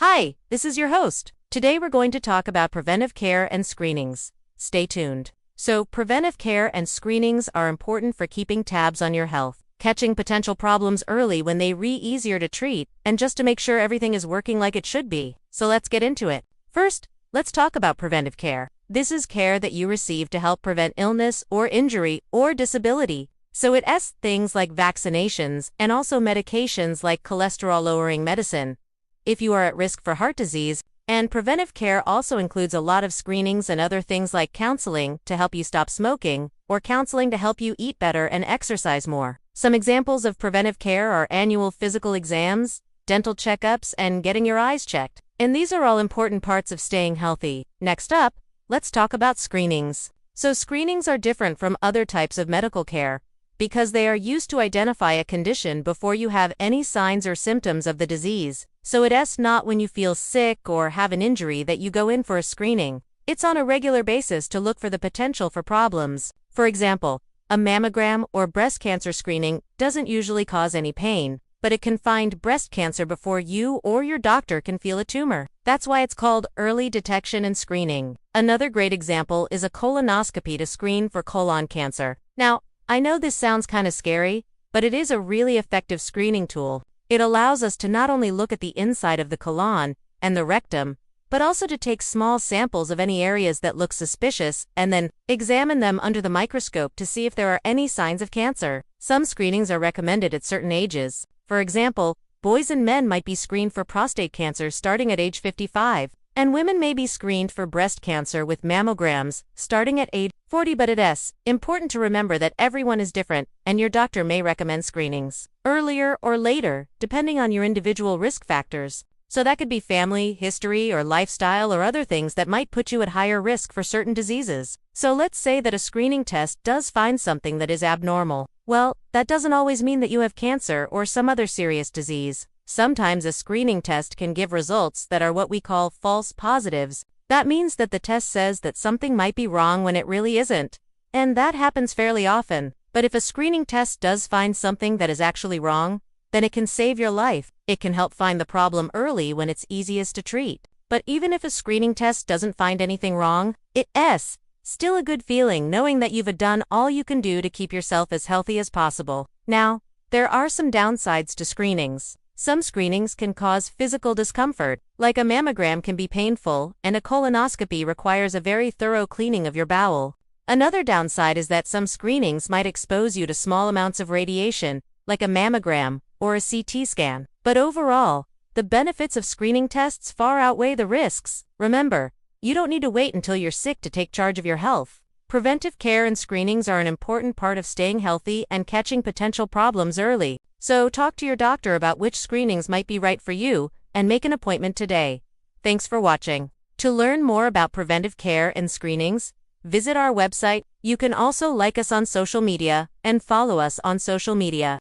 Hi, this is your host. Today we're going to talk about preventive care and screenings. Stay tuned. So, preventive care and screenings are important for keeping tabs on your health, catching potential problems early when they're easier to treat, and just to make sure everything is working like it should be. So let's get into it. First, let's talk about preventive care. This is care that you receive to help prevent illness or injury or disability. So it has things like vaccinations and also medications like cholesterol-lowering medicine if you are at risk for heart disease, and preventive care also includes a lot of screenings and other things like counseling to help you stop smoking, or counseling to help you eat better and exercise more. Some examples of preventive care are annual physical exams, dental checkups, and getting your eyes checked. And these are all important parts of staying healthy. Next up, let's talk about screenings. So screenings are different from other types of medical care because they are used to identify a condition before you have any signs or symptoms of the disease. So it's not when you feel sick or have an injury that you go in for a screening. It's on a regular basis to look for the potential for problems. For example, a mammogram or breast cancer screening doesn't usually cause any pain, but it can find breast cancer before you or your doctor can feel a tumor. That's why it's called early detection and screening. Another great example is a colonoscopy to screen for colon cancer. Now, I know this sounds kind of scary, but it is a really effective screening tool. It allows us to not only look at the inside of the colon and the rectum, but also to take small samples of any areas that look suspicious and then examine them under the microscope to see if there are any signs of cancer. Some screenings are recommended at certain ages. For example, boys and men might be screened for prostate cancer starting at age 55, and women may be screened for breast cancer with mammograms starting at age 40. But it's important to remember that everyone is different, and your doctor may recommend screenings earlier or later, depending on your individual risk factors. So that could be family, history, or lifestyle, or other things that might put you at higher risk for certain diseases. So let's say that a screening test does find something that is abnormal. Well, that doesn't always mean that you have cancer or some other serious disease. Sometimes a screening test can give results that are what we call false positives. That means that the test says that something might be wrong when it really isn't. And that happens fairly often. But if a screening test does find something that is actually wrong, then it can save your life. It can help find the problem early when it's easiest to treat. But even if a screening test doesn't find anything wrong, it's still a good feeling knowing that you've done all you can do to keep yourself as healthy as possible. Now, there are some downsides to screenings. Some screenings can cause physical discomfort, like a mammogram can be painful, and a colonoscopy requires a very thorough cleaning of your bowel. Another downside is that some screenings might expose you to small amounts of radiation, like a mammogram or a CT scan. But overall, the benefits of screening tests far outweigh the risks. Remember, you don't need to wait until you're sick to take charge of your health. Preventive care and screenings are an important part of staying healthy and catching potential problems early. So talk to your doctor about which screenings might be right for you and make an appointment today. Thanks for watching. To learn more about preventive care and screenings, visit our website. You can also like us on social media and follow us on social media.